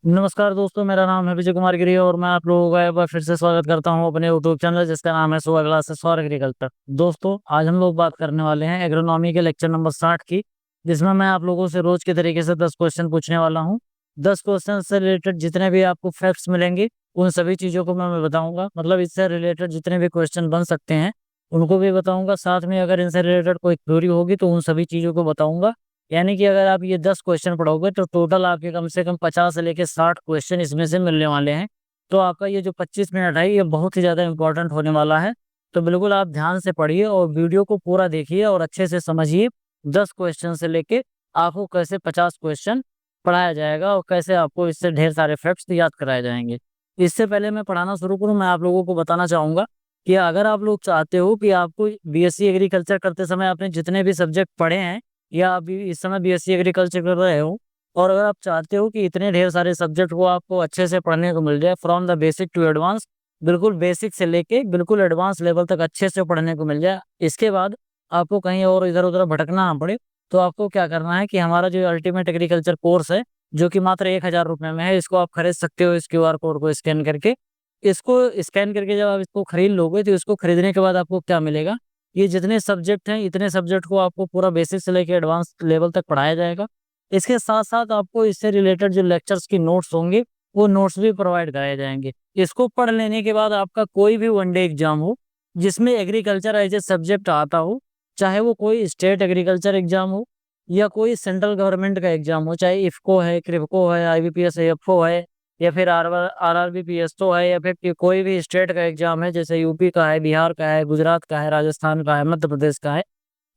नमस्कार दोस्तों, मेरा नाम है विजय कुमार गिरी और मैं आप लोगों का एक बार फिर से स्वागत करता हूं अपने यूट्यूब चैनल जिसका नाम है सुबह क्लासेस फॉर एग्रीकल्चर। दोस्तों, आज हम लोग बात करने वाले हैं एग्रोनॉमी के लेक्चर नंबर 60 की, जिसमें मैं आप लोगों से रोज के तरीके से 10 क्वेश्चन पूछने वाला हूं। 10 क्वेश्चन से रिलेटेड जितने भी आपको फैक्ट्स मिलेंगे उन सभी चीज़ों को मैं बताऊंगा। मतलब इससे रिलेटेड जितने भी क्वेश्चन बन सकते हैं उनको भी बताऊंगा। साथ में अगर इनसे रिलेटेड कोई क्वेरी होगी तो उन सभी चीज़ों को बताऊंगा। यानी कि अगर आप ये 10 क्वेश्चन पढ़ोगे तो टोटल आपके कम से कम 50 से लेके 60 क्वेश्चन इसमें से मिलने वाले हैं। तो आपका ये जो 25 मिनट है ये बहुत ही ज़्यादा इंपॉर्टेंट होने वाला है। तो बिल्कुल आप ध्यान से पढ़िए और वीडियो को पूरा देखिए और अच्छे से समझिए 10 क्वेश्चन से लेके आपको कैसे 50 क्वेश्चन पढ़ाया जाएगा और कैसे आपको इससे ढेर सारे फैक्ट्स याद कराए जाएंगे। इससे पहले मैं पढ़ाना शुरू करूँ, मैं आप लोगों को बताना चाहूँगा कि अगर आप लोग चाहते हो कि आपको बीएससी एग्रीकल्चर करते समय आपने जितने भी सब्जेक्ट पढ़े हैं या अभी इस समय बीएससी एग्रीकल्चर कर रहे हो, और अगर आप चाहते हो कि इतने ढेर सारे सब्जेक्ट को आपको अच्छे से पढ़ने को मिल जाए from the basic to advance, बिल्कुल बेसिक से लेके बिल्कुल एडवांस लेवल तक अच्छे से पढ़ने को मिल जाए, इसके बाद आपको कहीं और इधर उधर भटकना ना पड़े, तो आपको क्या करना है कि हमारा जो अल्टीमेट एग्रीकल्चर कोर्स है जो कि मात्र 1000 रुपये में है, इसको आप खरीद सकते हो इस क्यूआर कोड को स्कैन करके। इसको स्कैन करके जब आप इसको खरीद लोगे तो इसको खरीदने के बाद आपको क्या मिलेगा, ये जितने सब्जेक्ट हैं इतने सब्जेक्ट को आपको पूरा बेसिक से लेकर एडवांस लेवल तक पढ़ाया जाएगा। इसके साथ साथ आपको इससे रिलेटेड जो लेक्चर्स की नोट्स होंगे वो नोट्स भी प्रोवाइड कराए जाएंगे। इसको पढ़ लेने के बाद आपका कोई भी वनडे एग्जाम हो जिसमें एग्रीकल्चर एज ए सब्जेक्ट आता हो, चाहे वो कोई स्टेट एग्रीकल्चर एग्जाम हो या कोई सेंट्रल गवर्नमेंट का एग्जाम हो, चाहे इफको है, क्रिप्को है, आईबीपीएस है, एफओ है या फिर आरआरबीपीएसओ है या फिर कोई भी स्टेट का एग्जाम है जैसे यूपी का है, बिहार का है, गुजरात का है, राजस्थान का है, मध्य प्रदेश का है,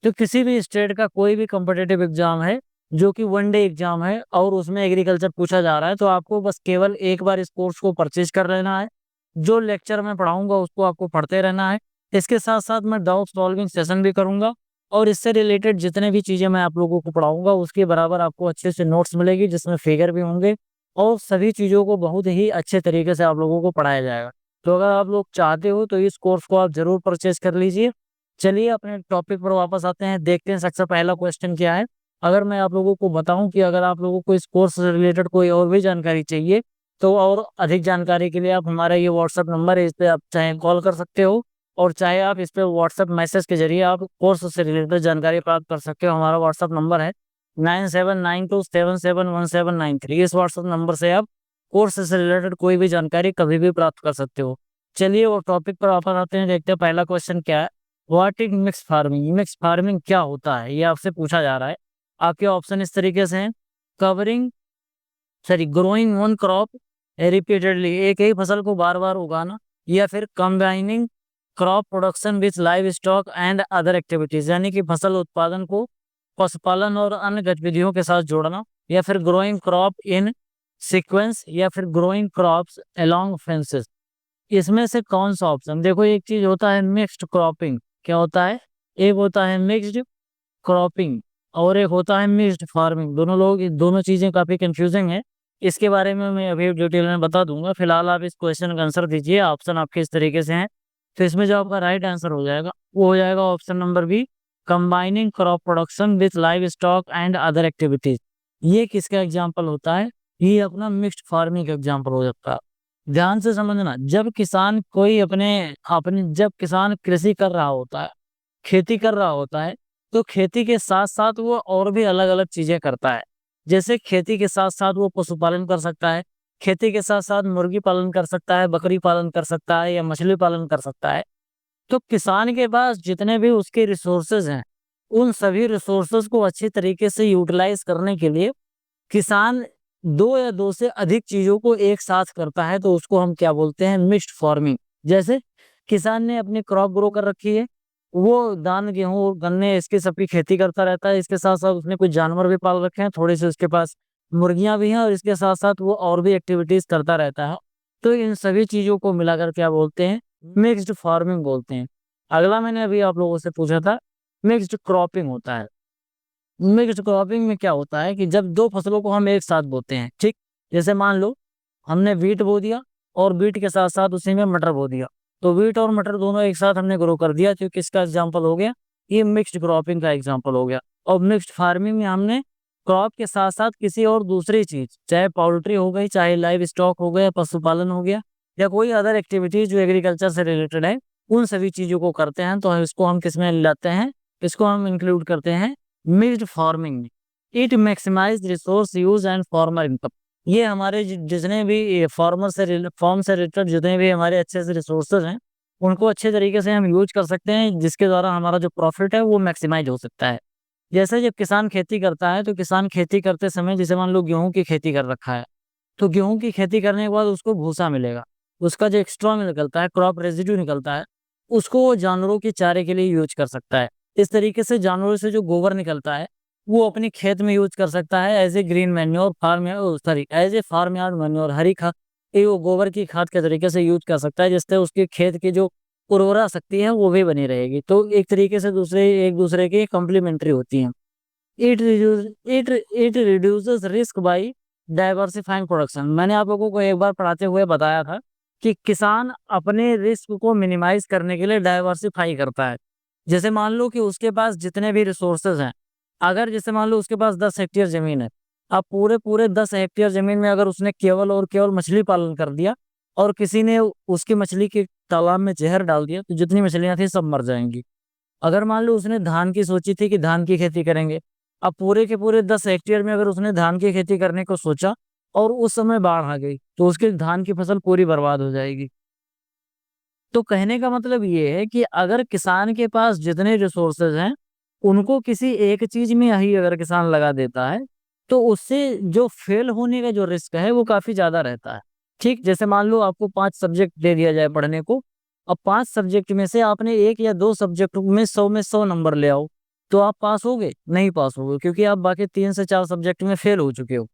तो किसी भी स्टेट का कोई भी कॉम्पिटिटिव एग्जाम है जो कि वनडे एग्जाम है और उसमें एग्रीकल्चर पूछा जा रहा है, तो आपको बस केवल एक बार इस कोर्स को परचेज कर लेना है। जो लेक्चर मैं पढ़ाऊंगा उसको आपको पढ़ते रहना है। इसके साथ साथ मैं डाउट सॉल्विंग सेशन भी करूंगा और इससे रिलेटेड जितने भी चीज़ें मैं आप लोगों को पढ़ाऊंगा उसके बराबर आपको अच्छे से नोट्स मिलेगी जिसमें फिगर भी होंगे और सभी चीज़ों को बहुत ही अच्छे तरीके से आप लोगों को पढ़ाया जाएगा। तो अगर आप लोग चाहते हो तो इस कोर्स को आप ज़रूर परचेज कर लीजिए। चलिए अपने टॉपिक पर वापस आते हैं, देखते हैं सबसे पहला क्वेश्चन क्या है। अगर मैं आप लोगों को बताऊं कि अगर आप लोगों को इस कोर्स से रिलेटेड कोई और भी जानकारी चाहिए तो और अधिक जानकारी के लिए आप हमारा ये व्हाट्सअप नंबर है, इस पर आप चाहे कॉल कर सकते हो और चाहे आप इस पर व्हाट्सअप मैसेज के जरिए आप कोर्स से रिलेटेड जानकारी प्राप्त कर सकते हो। हमारा व्हाट्सअप नंबर है 9792771793। इस व्हाट्सएप नंबर से आप कोर्स से रिलेटेड कोई भी जानकारी कभी भी प्राप्त कर सकते हो। चलिए वो टॉपिक पर वापस आते हैं, देखते हैं पहला क्वेश्चन क्या है। What is mix farming? Mix farming क्या होता है ये आपसे पूछा जा रहा है। आपके ऑप्शन इस तरीके से हैं, covering sorry growing one crop repeatedly, एक ही फसल को बार बार उगाना, या फिर combining crop production with livestock and other activities, यानी कि फसल उत्पादन को पशुपालन और अन्य गतिविधियों के साथ जोड़ना, या फिर ग्रोइंग क्रॉप इन सीक्वेंस, या फिर ग्रोइंग क्रॉप्स अलोंग फेंसेस। इसमें से कौन सा ऑप्शन, देखो एक चीज होता है मिक्स्ड क्रॉपिंग, क्या होता है, एक होता है मिक्स्ड क्रॉपिंग और एक होता है मिक्स्ड फार्मिंग। दोनों चीजें काफी कंफ्यूजिंग है, इसके बारे में मैं अभी डिटेल में बता दूंगा। फिलहाल आप इस क्वेश्चन का आंसर दीजिए, ऑप्शन आपके इस तरीके से हैं। तो इसमें जो आपका राइट आंसर हो जाएगा वो हो जाएगा option number B, combining crop production with livestock and other activities. ये किसका एग्जाम्पल होता है, ये अपना मिक्स्ड फार्मिंग का एग्जाम्पल हो जाता है। ध्यान से समझना, जब किसान कोई अपने अपने जब किसान कृषि कर रहा होता है, खेती कर रहा होता है, तो खेती के साथ साथ वो और भी अलग अलग चीजें करता है। जैसे खेती के साथ साथ वो पशुपालन कर सकता है, खेती के साथ साथ मुर्गी पालन कर सकता है, बकरी पालन कर सकता है या मछली पालन कर सकता है। तो किसान के पास जितने भी उसके रिसोर्सेज हैं उन सभी रिसोर्सेज को अच्छी तरीके से यूटिलाइज करने के लिए किसान दो या दो से अधिक चीजों को एक साथ करता है, तो उसको हम क्या बोलते हैं, मिक्स्ड फार्मिंग। जैसे किसान ने अपनी क्रॉप ग्रो कर रखी है, वो धान गेहूं गन्ने इसकी सबकी खेती करता रहता है, इसके साथ साथ उसने कुछ जानवर भी पाल रखे हैं, थोड़े से उसके पास मुर्गियां भी हैं और इसके साथ साथ वो और भी एक्टिविटीज करता रहता है। तो इन सभी चीजों को मिलाकर क्या बोलते हैं, मिक्स्ड फार्मिंग बोलते हैं। अगला मैंने अभी आप लोगों से पूछा था, मिक्स्ड क्रॉपिंग होता है। मिक्स्ड क्रॉपिंग में क्या होता है कि जब दो फसलों को हम एक साथ बोते हैं, ठीक, जैसे मान लो हमने वीट बो दिया और वीट के साथ साथ उसी में मटर बो दिया, तो वीट और मटर दोनों एक साथ हमने ग्रो कर दिया, तो किसका एग्जाम्पल हो गया, ये मिक्स्ड क्रॉपिंग का एग्जाम्पल हो गया। और मिक्स्ड फार्मिंग में हमने क्रॉप के साथ साथ किसी और दूसरी चीज, चाहे पोल्ट्री हो गई, चाहे लाइव स्टॉक हो गया, पशुपालन हो गया, या कोई अदर एक्टिविटीज जो एग्रीकल्चर से रिलेटेड है, उन सभी चीजों को करते हैं तो इसको हम किस में लाते हैं, इसको हम इंक्लूड करते हैं मिक्स्ड फार्मिंग में। It maximize resource use and farmer income. ये हमारे जितने भी फार्म से रिलेटेड जितने भी हमारे अच्छे से रिसोर्सेज हैं, उनको अच्छे तरीके से हम यूज कर सकते हैं, जिसके द्वारा हमारा जो प्रॉफिट है वो मैक्सिमाइज हो सकता है। जैसे जब किसान खेती करता है, तो किसान खेती करते समय, जैसे मान लो गेहूं की खेती कर रखा है, तो गेहूं की खेती करने के बाद उसको भूसा मिलेगा, उसका जो एक्स्ट्रा में निकलता है, क्रॉप रेजिड्यू निकलता है, उसको वो जानवरों के चारे के लिए यूज कर सकता है। इस तरीके से जानवरों से जो गोबर निकलता है वो अपने खेत में यूज कर सकता है as a green manure as a farm yard manure, हरी खाद, ये वो गोबर की खाद के तरीके से यूज कर सकता है, जिससे उसके खेत की जो उर्वरा शक्ति है वो भी बनी रहेगी। तो एक तरीके से एक दूसरे की कॉम्प्लीमेंट्री होती हैं। It reduces risk by diversifying production. मैंने आप लोगों को एक बार पढ़ाते हुए बताया था कि किसान अपने रिस्क को मिनिमाइज करने के लिए डाइवर्सिफाई करता है। जैसे मान लो कि उसके पास जितने भी रिसोर्सेज हैं, अगर जैसे मान लो उसके पास 10 हेक्टेयर जमीन है, अब पूरे पूरे 10 हेक्टेयर जमीन में अगर उसने केवल और केवल मछली पालन कर दिया, और किसी ने उसकी मछली के तालाब में जहर डाल दिया, तो जितनी मछलियां थी सब मर जाएंगी। अगर मान लो उसने धान की सोची थी कि धान की खेती करेंगे, अब पूरे के पूरे 10 हेक्टेयर में अगर उसने धान की खेती करने को सोचा और उस समय बाढ़ आ गई, तो उसके धान की फसल पूरी बर्बाद हो जाएगी। तो कहने का मतलब ये है कि अगर किसान के पास जितने रिसोर्सेज हैं, उनको किसी एक चीज में ही अगर किसान लगा देता है, तो उससे जो फेल होने का जो रिस्क है वो काफी ज्यादा रहता है। ठीक, जैसे मान लो आपको 5 सब्जेक्ट दे दिया जाए पढ़ने को, अब 5 सब्जेक्ट में से आपने 1 या 2 सब्जेक्ट में 100 नंबर ले आओ, तो आप पास होगे? नहीं पास होगे, क्योंकि आप बाकी 3 से 4 सब्जेक्ट में फेल हो चुके हो।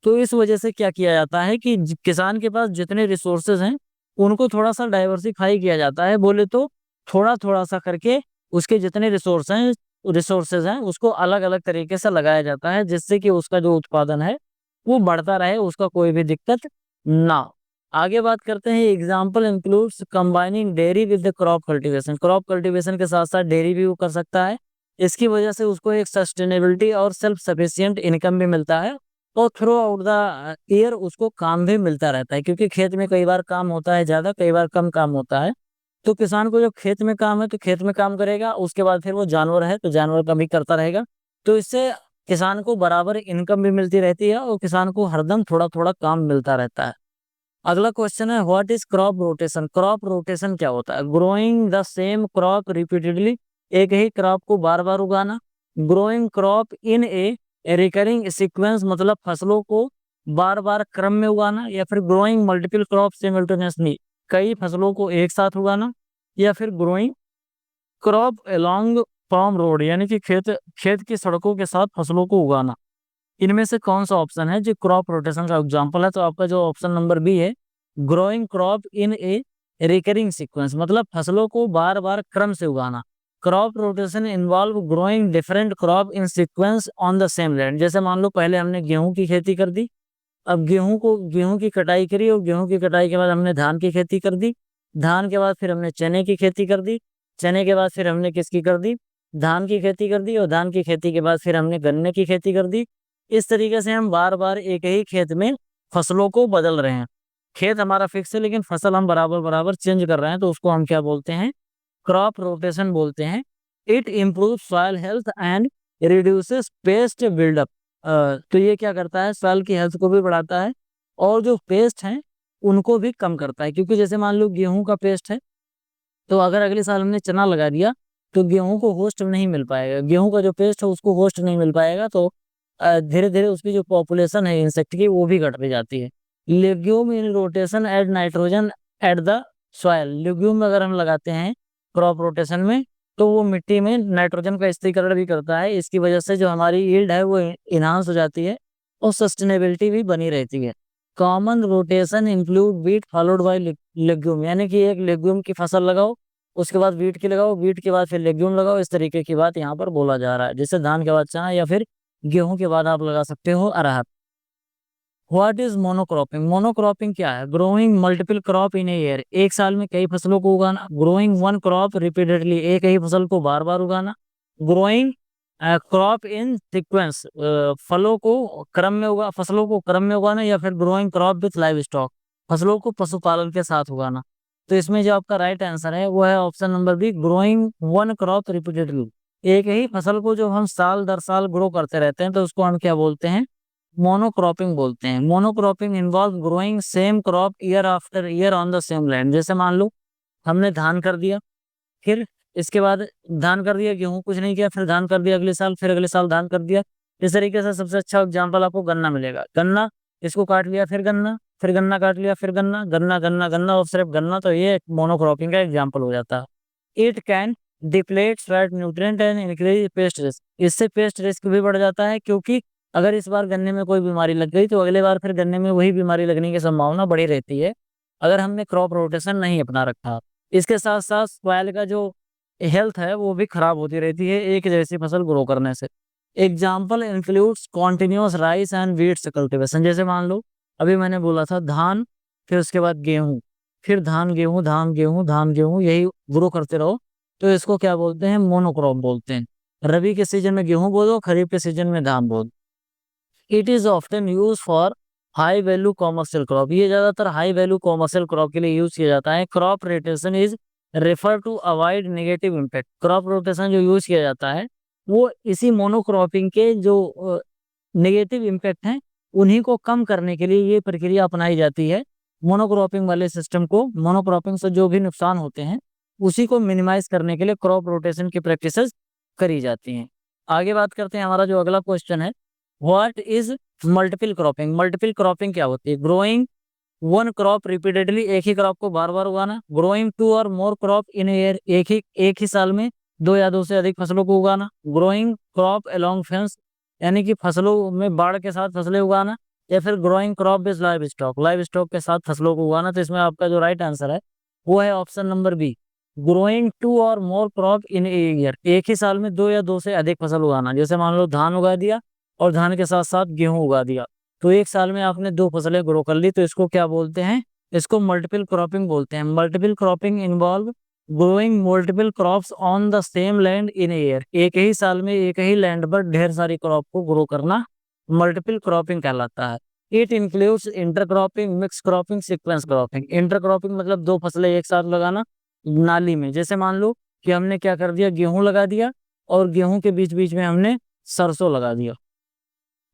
तो इस वजह से क्या किया जाता है कि किसान के पास जितने रिसोर्सेज हैं, उनको थोड़ा सा डाइवर्सिफाई किया जाता है, बोले तो थोड़ा थोड़ा सा करके उसके जितने रिसोर्सेज हैं उसको अलग अलग तरीके से लगाया जाता है, जिससे कि उसका जो उत्पादन है वो बढ़ता रहे, उसका कोई भी दिक्कत ना हो। आगे बात करते हैं, example includes combining dairy with the crop cultivation. Crop cultivation के साथ साथ डेयरी भी वो कर सकता है। इसकी वजह से उसको एक सस्टेनेबिलिटी और सेल्फ सफिशिएंट इनकम भी मिलता है, और थ्रू आउट द ईयर उसको काम भी मिलता रहता है, क्योंकि खेत में कई बार काम होता है ज्यादा, कई बार कम काम होता है। तो किसान को जब खेत में काम है तो खेत में काम करेगा, उसके बाद फिर वो जानवर है तो जानवर का भी करता रहेगा। तो इससे किसान को बराबर इनकम भी मिलती रहती है, और किसान को हरदम थोड़ा थोड़ा काम मिलता रहता है। अगला क्वेश्चन है, what is crop rotation. Crop rotation क्या होता है? Growing the same crop repeatedly, एक ही क्रॉप को बार बार उगाना। Growing crop in A recurring sequence, मतलब फसलों को बार बार क्रम में उगाना। या फिर ग्रोइंग मल्टीपल क्रॉप सिमल्टेनियसली, कई फसलों को एक साथ उगाना। या फिर growing crop along farm road, यानी कि खेत खेत की सड़कों के साथ फसलों को उगाना। इनमें से कौन सा ऑप्शन है जो क्रॉप रोटेशन का एग्जांपल है? तो आपका जो ऑप्शन नंबर बी है, growing crop in A recurring sequence, मतलब फसलों को बार बार क्रम से उगाना। Crop rotation involve growing different crop in sequence on the same land. जैसे मान लो पहले हमने गेहूं की खेती कर दी, अब गेहूं की कटाई करी, और गेहूं की कटाई के बाद हमने धान की खेती कर दी। धान के बाद फिर हमने चने की खेती कर दी। चने के बाद फिर हमने किसकी कर दी? धान की खेती कर दी। और धान की खेती के बाद फिर हमने गन्ने की खेती कर दी। इस तरीके से हम बार बार एक ही खेत में फसलों को बदल रहे हैं। खेत हमारा फिक्स है, लेकिन फसल हम बराबर बराबर चेंज कर रहे हैं, तो उसको हम क्या बोलते हैं? क्रॉप रोटेशन बोलते हैं। It improve soil health and reduces pest buildup. तो ये क्या करता है? सॉइल की हेल्थ को भी बढ़ाता है, और जो पेस्ट हैं उनको भी कम करता है। क्योंकि जैसे मान लो गेहूं का पेस्ट है, तो अगर अगले साल हमने चना लगा दिया, तो गेहूं को होस्ट नहीं मिल पाएगा, गेहूं का जो पेस्ट है उसको होस्ट नहीं मिल पाएगा, तो धीरे धीरे उसकी जो पॉपुलेशन है इंसेक्ट की वो भी घटती जाती है। Legume in rotation add nitrogen at the soil. Legume अगर हम लगाते हैं क्रॉप रोटेशन में, तो वो मिट्टी में नाइट्रोजन का स्थिरीकरण भी करता है। इसकी वजह से जो हमारी यील्ड है वो इनहांस हो जाती है, और सस्टेनेबिलिटी भी बनी रहती है। Common rotation include wheat followed by legume, यानी कि एक लेग्यूम की फसल लगाओ, उसके बाद वीट की लगाओ, वीट के बाद फिर लेग्यूम लगाओ। इस तरीके की बात यहाँ पर बोला जा रहा है, जैसे धान के बाद चना, या फिर गेहूं के बाद आप लगा सकते हो अरहर। What is monocropping. मोनोक्रॉपिंग क्या है? Growing multiple crop in a year, एक साल में कई फसलों को उगाना। ग्रोइंग वन क्रॉप रिपीटेडली, एक ही फसल को बार बार उगाना। ग्रोइंग क्रॉप इन सीक्वेंस, फलों को क्रम में उगा फसलों को क्रम में उगाना, या फिर growing crop with live stock, फसलों को पशुपालन के साथ उगाना। तो इसमें जो आपका राइट आंसर है वो है option number B, growing one crop repeatedly. एक ही फसल को जो हम साल दर साल ग्रो करते रहते हैं तो उसको हम क्या बोलते हैं, मोनोक्रॉपिंग बोलते हैं। Monocropping involve growing same crop year after year on the same land. जैसे मान लो हमने धान कर दिया, फिर इसके बाद धान कर दिया, गेहूं कुछ नहीं किया, फिर धान कर दिया अगले साल, फिर अगले साल धान कर दिया। इस तरीके से सबसे अच्छा एग्जाम्पल आपको गन्ना मिलेगा। गन्ना, इसको काट लिया, फिर गन्ना काट लिया, फिर गन्ना, गन्ना गन्ना गन्ना और सिर्फ गन्ना। तो ये मोनोक्रॉपिंग का एग्जाम्पल हो जाता है। It can deplete soil nutrient and increase paste risk. इससे पेस्ट रिस्क भी बढ़ जाता है, क्योंकि अगर इस बार गन्ने में कोई बीमारी लग गई तो अगले बार फिर गन्ने में वही बीमारी लगने की संभावना बढ़ी रहती है, अगर हमने क्रॉप रोटेशन नहीं अपना रखा। इसके साथ साथ सॉइल का जो हेल्थ है वो भी खराब होती रहती है एक जैसी फसल ग्रो करने से। Example includes continuous rice and weeds cultivation. जैसे मान लो अभी मैंने बोला था धान, फिर उसके बाद गेहूं, फिर धान गेहूं धान गेहूं धान गेहूं, यही ग्रो करते रहो। तो इसको क्या बोलते हैं, मोनोक्रॉप बोलते हैं। रबी के सीजन में गेहूं बो दो, खरीफ के सीजन में धान बो दो। It is often use for high value commercial crop. ये ज्यादातर हाई वैल्यू कॉमर्शियल क्रॉप के लिए यूज किया जाता है। Crop rotation is refer to avoid negative impact. Crop rotation जो यूज किया जाता है वो इसी मोनोक्रॉपिंग के जो नेगेटिव इम्पैक्ट हैं उन्हीं को कम करने के लिए ये प्रक्रिया अपनाई जाती है। मोनोक्रॉपिंग वाले सिस्टम को, मोनोक्रॉपिंग से जो भी नुकसान होते हैं उसी को मिनिमाइज करने के लिए क्रॉप रोटेशन की प्रैक्टिसेस करी जाती हैं। आगे बात करते हैं, हमारा जो अगला क्वेश्चन है, what is multiple cropping. Multiple cropping क्या होती है, ग्रोइंग वन क्रॉप रिपीटेडली, एक ही क्रॉप को बार बार उगाना। ग्रोइंग टू और मोर क्रॉप इन ईयर, एक ही साल में दो या दो से अधिक फसलों को उगाना। ग्रोइंग क्रॉप अलोंग फेंस, यानी कि फसलों में बाढ़ के साथ फसलें उगाना। या फिर growing crop with live stock के साथ फसलों को उगाना। तो इसमें आपका जो राइट आंसर है वो है option number B, growing two और more crop in a year. एक ही साल में दो या दो से अधिक फसल उगाना। जैसे मान लो धान उगा दिया और धान के साथ साथ गेहूं उगा दिया, तो एक साल में आपने दो फसलें ग्रो कर ली, तो इसको क्या बोलते हैं, इसको मल्टीपल क्रॉपिंग बोलते हैं। Multiple cropping involve growing multiple crops on the same land in year. एक ही साल में एक ही लैंड पर ढेर सारी क्रॉप को ग्रो करना मल्टीपल क्रॉपिंग कहलाता है। It includes intercropping, mix cropping, sequence cropping. Intercropping मतलब दो फसलें एक साथ लगाना नाली में। जैसे मान लो कि हमने क्या कर दिया, गेहूं लगा दिया और गेहूं के बीच बीच में हमने सरसों लगा दिया,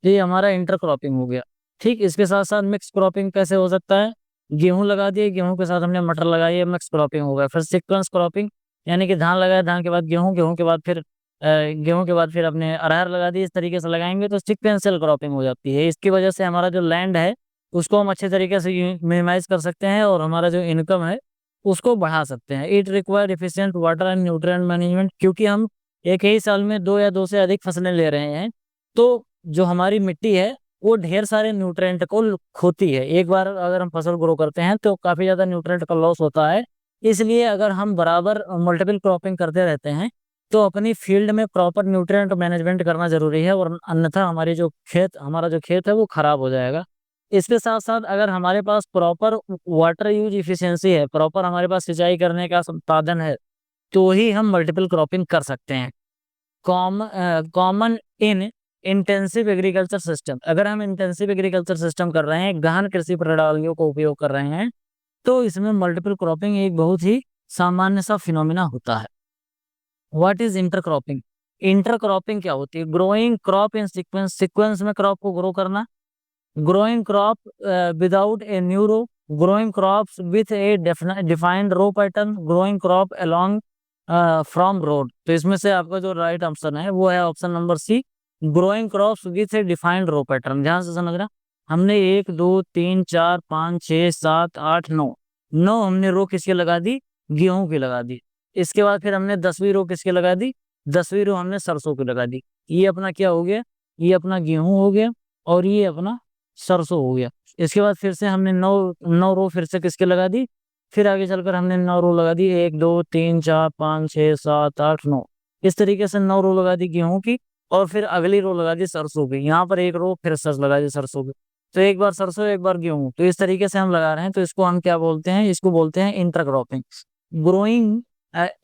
ये हमारा इंटरक्रॉपिंग हो गया। ठीक, इसके साथ साथ मिक्स क्रॉपिंग कैसे हो सकता है, गेहूं लगा दिए, गेहूं के साथ हमने मटर लगाई, मिक्स क्रॉपिंग हो गया। फिर सीक्वेंस क्रॉपिंग, यानी कि धान लगाया, धान के बाद गेहूं, गेहूं के बाद फिर गेहूं के बाद फिर अपने अरहर लगा दी। इस तरीके से लगाएंगे तो सीक्वेंशियल क्रॉपिंग हो जाती है। इसकी वजह से हमारा जो लैंड है उसको हम अच्छे तरीके से मिनिमाइज कर सकते हैं और हमारा जो इनकम है उसको बढ़ा सकते हैं। It require efficient water and nutrient management, क्योंकि हम एक ही साल में दो या दो से अधिक फसलें ले रहे हैं तो जो हमारी मिट्टी है वो ढेर सारे न्यूट्रिएंट को खोती है। एक बार अगर हम फसल ग्रो करते हैं तो काफी ज्यादा न्यूट्रिएंट का लॉस होता है। इसलिए अगर हम बराबर मल्टीपल क्रॉपिंग करते रहते हैं तो अपनी फील्ड में प्रॉपर न्यूट्रिएंट मैनेजमेंट करना जरूरी है, और अन्यथा हमारा जो खेत है वो खराब हो जाएगा। इसके साथ साथ अगर हमारे पास प्रॉपर वाटर यूज इफिशियंसी है, प्रॉपर हमारे पास सिंचाई करने का साधन है, तो ही हम मल्टीपल क्रॉपिंग कर सकते हैं। Common in intensive agriculture system, अगर हम इंटेंसिव एग्रीकल्चर सिस्टम कर रहे हैं, गहन कृषि प्रणालियों को उपयोग कर रहे हैं, तो इसमें मल्टीपल क्रॉपिंग एक बहुत ही सामान्य सा फिनोमिना होता है। What is intercropping. इंटरक्रॉपिंग क्या होती है, growing crop in sequence, sequence में क्रॉप को ग्रो करना। Growing crop without a new row, growing crops with a defined row pattern, growing crop along from road. तो इसमें से आपका जो राइट ऑप्शन है वो है option number C, growing crops with a defined row pattern. ध्यान से समझना, हमने एक दो तीन चार पाँच छः सात आठ नौ, नौ हमने रो किसके लगा दी, गेहूं की लगा दी। इसके बाद फिर हमने 10वीं रो किसके लगा दी, 10वीं रो हमने सरसों की लगा दी। ये अपना क्या हो गया, ये अपना गेहूं हो गया और ये अपना सरसों हो गया। इसके बाद फिर से हमने नौ नौ रो फिर से किसके लगा दी, फिर आगे चलकर हमने नौ रो लगा दी, एक दो तीन चार पाँच छः सात आठ नौ, इस तरीके से नौ रो लगा दी गेहूं की, और फिर अगली रो लगा दी सरसों की। यहाँ पर एक रो फिर सरस लगा दी सरसों की, तो एक बार सरसों एक बार गेहूं, तो इस तरीके से हम लगा रहे हैं। तो इसको हम क्या बोलते हैं, इसको बोलते हैं intercropping. Growing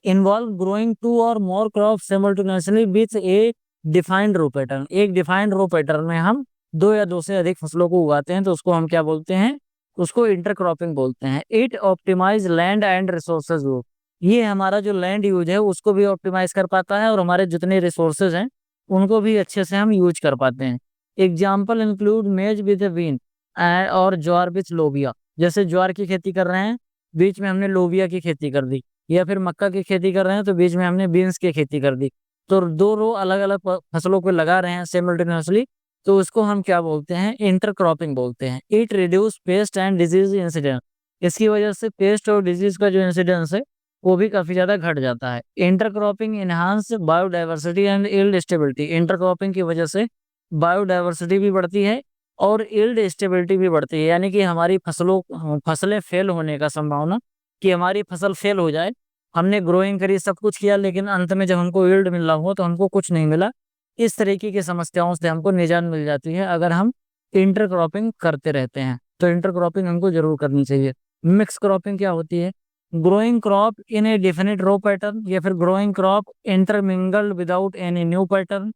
involve growing two और more crop simultaneously with a defined row pattern, एक डिफाइंड रो पैटर्न में हम दो या दो से अधिक फसलों को उगाते हैं तो उसको हम क्या बोलते हैं, उसको इंटरक्रॉपिंग बोलते हैं। It optimize land and resources use, ये हमारा जो लैंड यूज है उसको भी ऑप्टिमाइज कर पाता है और हमारे जितने रिसोर्सेज हैं उनको भी अच्छे से हम यूज कर पाते हैं। एग्जाम्पल इंक्लूड मेज विद बीन और ज्वार विथ लोबिया, जैसे ज्वार की खेती कर रहे हैं बीच में हमने लोबिया की खेती कर दी, या फिर मक्का की खेती कर रहे हैं तो बीच में हमने बीन्स की खेती कर दी। तो दो रो अलग अलग फसलों को लगा रहे हैं सिमल्टेनियसली, तो उसको हम क्या बोलते हैं, इंटरक्रॉपिंग बोलते हैं। It reduce paste and disease incident, इसकी वजह से पेस्ट और डिजीज का जो इंसिडेंस है वो भी काफी ज्यादा घट जाता है। Intercropping enhance biodiversity and yield stability, intercropping की वजह से बायोडाइवर्सिटी भी बढ़ती है और यील्ड स्टेबिलिटी भी बढ़ती है, यानी कि हमारी फसलें फेल होने का संभावना, कि हमारी फसल फेल हो जाए, हमने ग्रोइंग करी सब कुछ किया लेकिन अंत में जब हमको यील्ड मिल रहा हो तो हमको कुछ नहीं मिला, इस तरीके की समस्याओं से हमको निजात मिल जाती है अगर हम इंटरक्रॉपिंग करते रहते हैं। तो इंटरक्रॉपिंग हमको जरूर करनी चाहिए। मिक्स क्रॉपिंग क्या होती है, growing crop in a definite row pattern, या फिर growing crop intermingled without any new pattern,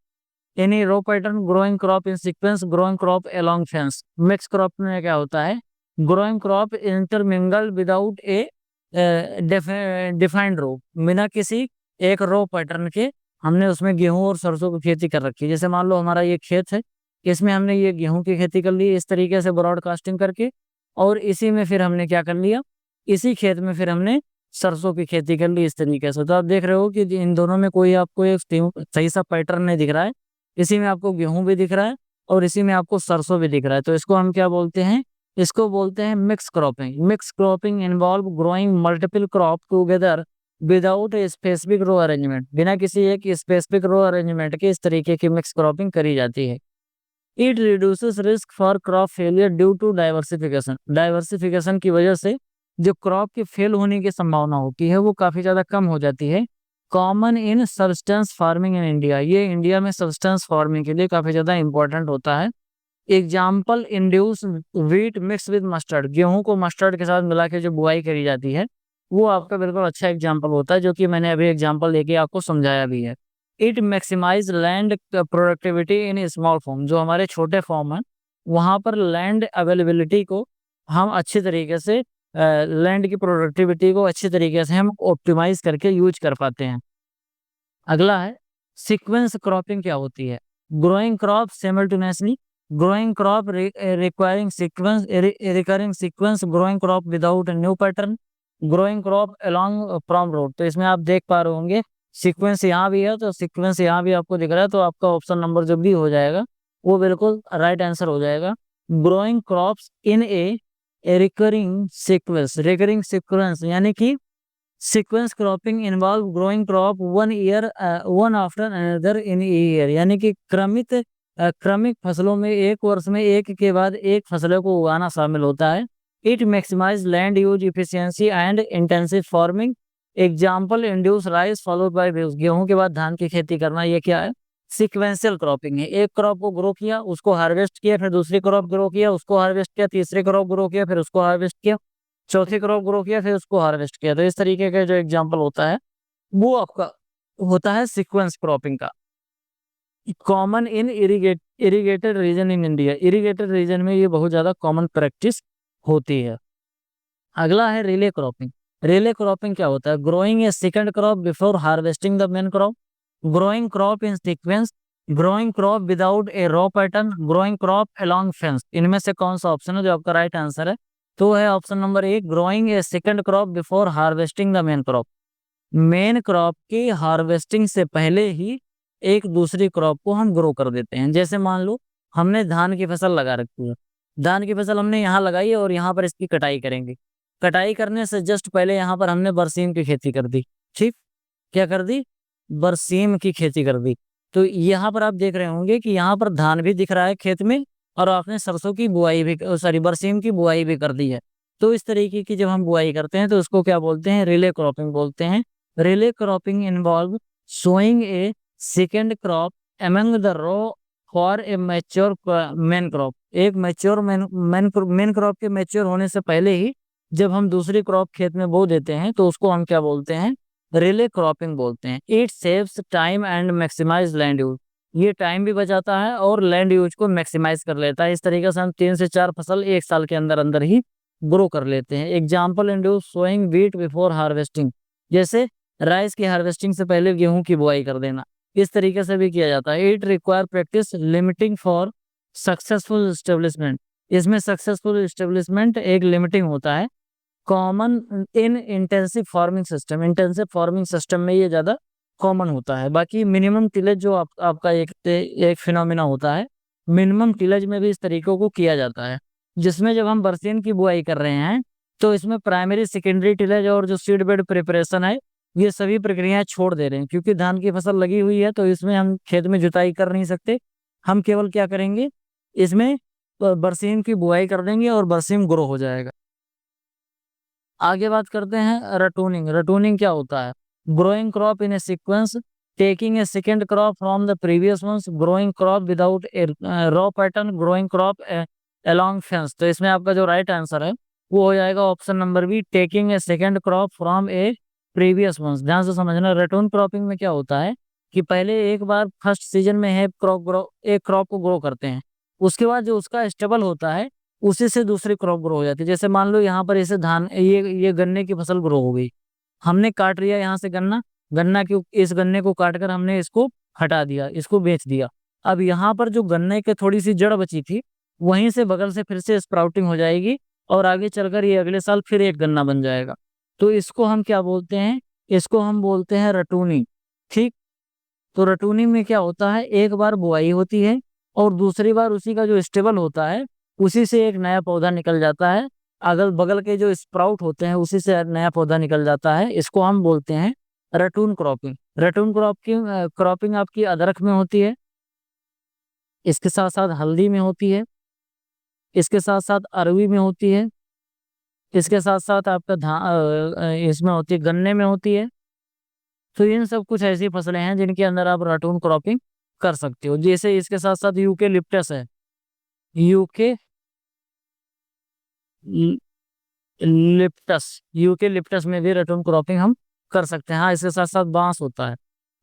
any row pattern, growing crop in sequence, growing crop along fence. Mix crop में क्या होता है, growing crop intermingled without a defined row, बिना किसी एक रो pattern के हमने उसमें गेहूं और सरसों की खेती कर रखी है। जैसे मान लो हमारा ये खेत है, इसमें हमने ये गेहूं की खेती कर ली इस तरीके से ब्रॉडकास्टिंग करके, और इसी में फिर हमने क्या कर लिया, इसी खेत में फिर हमने सरसों की खेती कर ली इस तरीके से। तो आप देख रहे हो कि इन दोनों में कोई आपको एक सही सा पैटर्न नहीं दिख रहा है, इसी में आपको गेहूं भी दिख रहा है और इसी में आपको सरसों भी दिख रहा है, तो इसको हम क्या बोलते हैं, इसको बोलते हैं mix cropping. Mix cropping involve growing multiple crop together without a specific row arrangement, बिना किसी एक स्पेसिफिक रो अरेंजमेंट के इस तरीके की मिक्स क्रॉपिंग करी जाती है। It reduces risk for crop failure due to diversification, diversification की वजह से जो क्रॉप के फेल होने की संभावना होती है वो काफी ज्यादा कम हो जाती है। Common in substance farming in India, ये इंडिया में सब्सटेंस फार्मिंग के लिए काफी ज्यादा इंपॉर्टेंट होता है। Example induce wheat mix with mustard, गेहूं को मस्टर्ड के साथ मिला के जो बुआई करी जाती है वो आपका बिल्कुल अच्छा एग्जाम्पल होता है, जो कि मैंने अभी एग्जाम्पल लेके आपको समझाया भी है। It maximize land productivity in small form, जो हमारे छोटे फॉर्म है वहां पर लैंड अवेलेबिलिटी को हम अच्छी तरीके से, लैंड की प्रोडक्टिविटी को अच्छी तरीके से हम ऑप्टिमाइज करके यूज कर पाते हैं। अगला है सीक्वेंस क्रॉपिंग क्या होती है, growing crop simultaneously, growing crop requiring sequence recurring sequence, growing crop without new pattern, growing crop along from road. तो इसमें आप देख पा रहे होंगे सीक्वेंस यहाँ भी है तो सीक्वेंस यहाँ भी आपको दिख रहा है, तो आपका ऑप्शन नंबर जो भी हो जाएगा वो बिल्कुल राइट आंसर हो जाएगा। ग्रोइंग क्रॉप्स इन ए रिकरिंग सीक्वेंस, रिकरिंग सीक्वेंस यानी कि sequence cropping involve growing crop one year one after another in year, यानी कि क्रमिक फसलों में एक वर्ष में एक के बाद एक फसलों को उगाना शामिल होता है। It maximize land use efficiency and intensive farming. Example includes rice followed by wheat, गेहूं के बाद धान की खेती करना, ये क्या है, सिक्वेंशियल क्रॉपिंग है। एक क्रॉप को ग्रो किया, उसको हार्वेस्ट किया, फिर दूसरी क्रॉप ग्रो किया, उसको हार्वेस्ट किया, तीसरी क्रॉप ग्रो किया, फिर उसको हार्वेस्ट किया, चौथी क्रॉप ग्रो किया, फिर उसको हार्वेस्ट किया। तो इस तरीके का जो एग्जाम्पल होता है वो आपका होता है सीक्वेंस क्रॉपिंग का। Common in irrigated region in India, irrigated region में ये बहुत ज्यादा कॉमन प्रैक्टिस होती है। अगला है रिले क्रॉपिंग। रिले क्रॉपिंग क्या होता है, growing A second crop before harvesting the main crop, growing crop in sequence, growing crop without a row pattern, growing crop along fence. इनमें से कौन सा ऑप्शन है जो आपका राइट आंसर है, तो है option number A, growing A second crop before harvesting the main crop. Main crop की हार्वेस्टिंग से पहले ही एक दूसरी क्रॉप को हम ग्रो कर देते हैं। जैसे मान लो हमने धान की फसल लगा रखी है, धान की फसल हमने यहाँ लगाई है और यहाँ पर इसकी कटाई करेंगे, कटाई करने से जस्ट पहले यहाँ पर हमने बरसीम की खेती कर दी। ठीक, क्या कर दी, बरसीम की खेती कर दी। तो यहाँ पर आप देख रहे होंगे कि यहाँ पर धान भी दिख रहा है खेत में और आपने सरसों की बुआई भी, सॉरी बरसीम की बुआई भी कर दी है। तो इस तरीके की जब हम बुआई करते हैं तो उसको क्या बोलते हैं, रिले क्रॉपिंग बोलते हैं। Relay cropping involve sowing a second crop among the row for a mature main crop, एक मैच्योर मेन क्रॉप के मैच्योर होने से पहले ही जब हम दूसरी क्रॉप खेत में बो देते हैं तो उसको हम क्या बोलते हैं, रिले क्रॉपिंग बोलते हैं। It saves time and maximize land use, ये टाइम भी बचाता है और लैंड यूज को मैक्सिमाइज कर लेता है। इस तरीके से हम 3 से 4 फसल एक साल के अंदर अंदर ही ग्रो कर लेते हैं। Example includes sowing wheat before harvesting, जैसे राइस की हार्वेस्टिंग से पहले गेहूं की बुआई कर देना, इस तरीके से भी किया जाता है। It require practice limiting for successful establishment, इसमें सक्सेसफुल एस्टेब्लिशमेंट एक लिमिटिंग होता है। Common in intensive farming system, intensive farming system में ये ज़्यादा कॉमन होता है। बाकी मिनिमम टिलेज जो आपका एक फिनोमिना होता है, मिनिमम टिलेज में भी इस तरीकों को किया जाता है, जिसमें जब हम बरसीन की बुआई कर रहे हैं तो इसमें प्राइमरी सेकेंडरी टिलेज और जो सीड बेड प्रिपरेशन है, ये सभी प्रक्रियाएं छोड़ दे रहे हैं, क्योंकि धान की फसल लगी हुई है तो इसमें हम खेत में जुताई कर नहीं सकते। हम केवल क्या करेंगे, इसमें बरसीन की बुआई कर देंगे और बरसीम ग्रो हो जाएगा। आगे बात करते हैं रटूनिंग। रटूनिंग क्या होता है? Growing crop in a sequence, taking a second crop from the previous ones, growing crop without a row pattern, growing crop along fence. तो इसमें आपका जो राइट आंसर है वो हो जाएगा option number B, taking a second crop from a previous ones. ध्यान से समझना, रटून क्रॉपिंग में क्या होता है कि पहले एक बार फर्स्ट सीजन में है एक क्रॉप को ग्रो करते हैं, उसके बाद जो उसका स्टेबल होता है उसी से दूसरी क्रॉप ग्रो हो जाती है। जैसे मान लो यहाँ पर ऐसे धान ये गन्ने की फसल ग्रो हो गई, हमने काट लिया यहाँ से गन्ना, गन्ना की इस गन्ने को काट कर हमने इसको हटा दिया, इसको बेच दिया। अब यहाँ पर जो गन्ने के थोड़ी सी जड़ बची थी, वहीं से बगल से फिर से स्प्राउटिंग हो जाएगी और आगे चलकर ये अगले साल फिर एक गन्ना बन जाएगा। तो इसको हम क्या बोलते हैं? इसको हम बोलते हैं रटूनी। ठीक, तो रटूनी में क्या होता है, एक बार बुआई होती है और दूसरी बार उसी का जो स्टेबल होता है उसी से एक नया पौधा निकल जाता है, अगल बगल के जो स्प्राउट होते हैं उसी से नया पौधा निकल जाता है। इसको हम बोलते हैं रटून क्रॉपिंग। रटून क्रॉपिंग आपकी अदरक में होती है, इसके साथ साथ हल्दी में होती है, इसके साथ साथ अरवी में होती है, इसके साथ साथ आपका इसमें होती है, गन्ने में होती है। तो इन सब कुछ ऐसी फसलें हैं जिनके अंदर आप रटून क्रॉपिंग कर सकते हो। जैसे इसके साथ साथ यूके लिप्टस है, यूके यूके लिप्टस में भी रटून क्रॉपिंग हम कर सकते हैं। हाँ, इसके साथ साथ बांस होता है,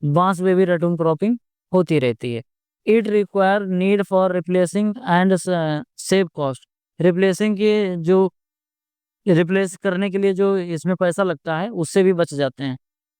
बांस में भी रटून क्रॉपिंग होती रहती है। It require need for replacing and save cost, replacing के जो रिप्लेस करने के लिए जो इसमें पैसा लगता है उससे भी बच जाते हैं।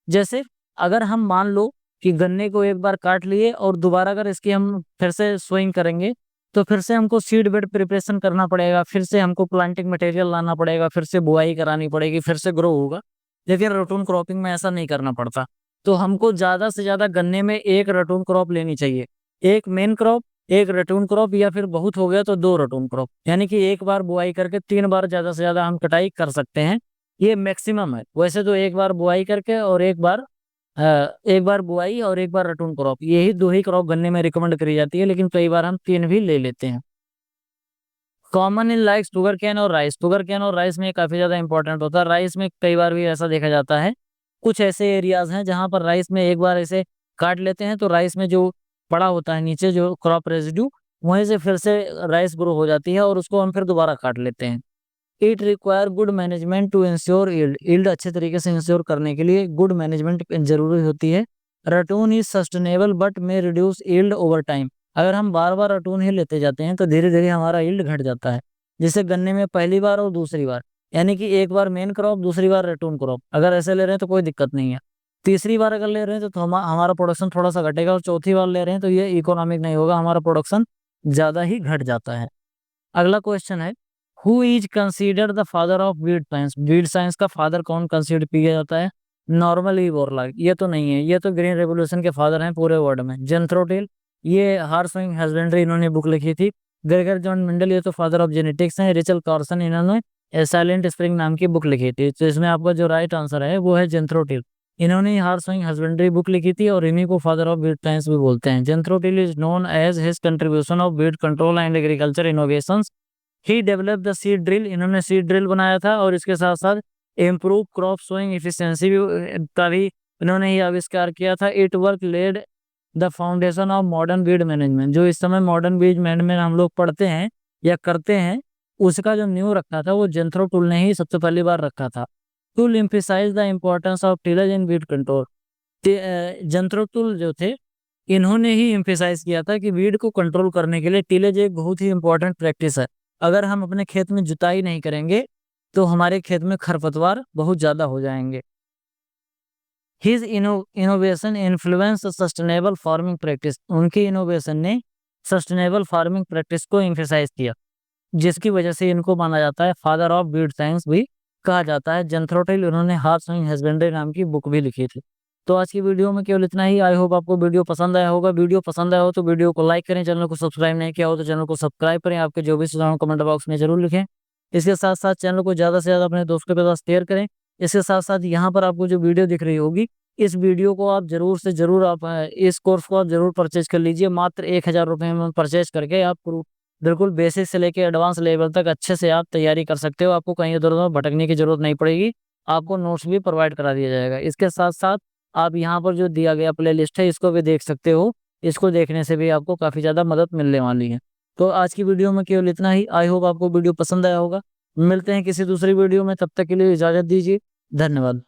जैसे अगर हम मान लो कि गन्ने को एक बार काट लिए और दोबारा अगर इसकी हम फिर से सोइंग करेंगे तो फिर से हमको सीड बेड प्रिपरेशन करना पड़ेगा, फिर से हमको प्लांटिंग मटेरियल लाना पड़ेगा, फिर से बुआई करानी पड़ेगी, फिर से ग्रो होगा। लेकिन रटून क्रॉपिंग में ऐसा नहीं करना पड़ता। तो हमको ज़्यादा से ज़्यादा गन्ने में एक रटून क्रॉप लेनी चाहिए, एक मेन क्रॉप, एक रटून क्रॉप, या फिर बहुत हो गया तो 2 रटून क्रॉप, यानी कि एक बार बुआई करके 3 बार ज़्यादा से ज़्यादा हम कटाई कर सकते हैं। ये मैक्सिमम है। वैसे तो एक बार बुआई करके और एक बार बुआई और एक बार रटून क्रॉप, यही 2 ही क्रॉप गन्ने में रिकमेंड करी जाती है, लेकिन कई बार हम 3 भी ले लेते हैं। Common in like sugar cane और राइस, शुगर कैन और राइस में काफ़ी ज़्यादा इंपॉर्टेंट होता है। राइस में कई बार भी ऐसा देखा जाता है, कुछ ऐसे एरियाज हैं जहाँ पर राइस में एक बार ऐसे काट लेते हैं तो राइस में जो पड़ा होता है नीचे जो क्रॉप रेजिड्यू, वहीं से फिर से राइस ग्रो हो जाती है और उसको हम फिर दोबारा काट लेते हैं। It require good management to ensure yield, yield अच्छे तरीके से इंश्योर करने के लिए गुड मैनेजमेंट जरूरी होती है। Ratoon is sustainable but may reduce yield over time, अगर हम बार बार रटून ही लेते जाते हैं तो धीरे धीरे हमारा यील्ड घट जाता है। जैसे गन्ने में पहली बार और दूसरी बार, यानी कि एक बार मेन क्रॉप दूसरी बार रटून क्रॉप, अगर ऐसे ले रहे हैं तो कोई दिक्कत नहीं है। तीसरी बार अगर ले रहे हैं तो हमारा प्रोडक्शन थोड़ा सा घटेगा, और चौथी बार ले रहे हैं तो ये इकोनॉमिक नहीं होगा, हमारा प्रोडक्शन ज़्यादा ही घट जाता है। अगला क्वेश्चन है, who is considered the father of weed science, weed science का फादर कौन कंसीडर किया जाता है? नॉर्मली बोरलॉग, ये तो नहीं है, ये तो ग्रीन रेवोल्यूशन के फादर हैं पूरे वर्ल्ड में। जेंथ्रोटिल, ये हार्सविंग हस्बेंड्री इन्होंने बुक लिखी थी। ग्रेगर जॉन मेंडल, ये तो फादर ऑफ जेनेटिक्स हैं। रिचल कार्सन, इन्होंने साइलेंट स्प्रिंग नाम की बुक लिखी थी। तो इसमें आपका जो राइट आंसर है वो है जेंथ्रोटिल, इन्होंने हार्सविंग हस्बेंड्री बुक लिखी थी और इन्हीं को फादर ऑफ वीड साइंस भी बोलते हैं। Jethro Tull is known as his contribution of weed control and agriculture innovations. He develop the seed drill, इन्होंने सीड ड्रिल बनाया था और इसके साथ साथ इम्प्रूव क्रॉप सोइंग इफिशियंसी का भी इन्होंने ही आविष्कार किया था। It work laid the foundation of modern weed management, जो इस समय मॉडर्न बीज मैनेजमेंट हम लोग पढ़ते हैं या करते हैं, उसका जो न्यू रखा था वो जेंथ्रो टूल ने ही सबसे पहली बार रखा था। Tull emphasise the importance of tillage in weed control, Jethro Tull जो थे इन्होंने ही एम्फेसाइज किया था कि वीड को कंट्रोल करने के लिए टिलेज एक बहुत ही इंपॉर्टेंट प्रैक्टिस है। अगर हम अपने खेत में जुताई नहीं करेंगे तो हमारे खेत में खरपतवार बहुत ज़्यादा हो जाएंगे। His innovation influence sustainable farming practice, उनकी इनोवेशन ने सस्टेनेबल फार्मिंग प्रैक्टिस को एम्फेसाइज किया, जिसकी वजह से इनको माना जाता है फादर ऑफ वीड साइंस भी कहा जाता है। जंथरोटिल उन्होंने हार्ट सॉइल हस्बेंड्री नाम की बुक भी लिखी थी। तो आज की वीडियो में केवल इतना ही। आई होप आपको वीडियो पसंद आया होगा। वीडियो पसंद आया हो तो वीडियो को लाइक करें, चैनल को सब्सक्राइब नहीं किया हो तो चैनल को सब्सक्राइब करें। आपके जो भी सुझाव कमेंट बॉक्स में जरूर लिखें। इसके साथ साथ चैनल को ज़्यादा से ज़्यादा अपने दोस्तों के पास शेयर करें। इसके साथ साथ यहाँ पर आपको जो वीडियो दिख रही होगी, इस वीडियो को आप जरूर से जरूर आप इस कोर्स को आप जरूर परचेज कर लीजिए। मात्र 1000 रुपये में परचेज करके आप बिल्कुल बेसिक से लेके एडवांस लेवल तक अच्छे से आप तैयारी कर सकते हो। आपको कहीं इधर उधर भटकने की जरूरत नहीं पड़ेगी। आपको नोट्स भी प्रोवाइड करा दिया जाएगा। इसके साथ साथ आप यहाँ पर जो दिया गया प्लेलिस्ट है इसको भी देख सकते हो। इसको देखने से भी आपको काफ़ी ज़्यादा मदद मिलने वाली है। तो आज की वीडियो में केवल इतना ही। आई होप आपको वीडियो पसंद आया होगा। मिलते हैं किसी दूसरी वीडियो में, तब तक के लिए इजाज़त दीजिए। धन्यवाद।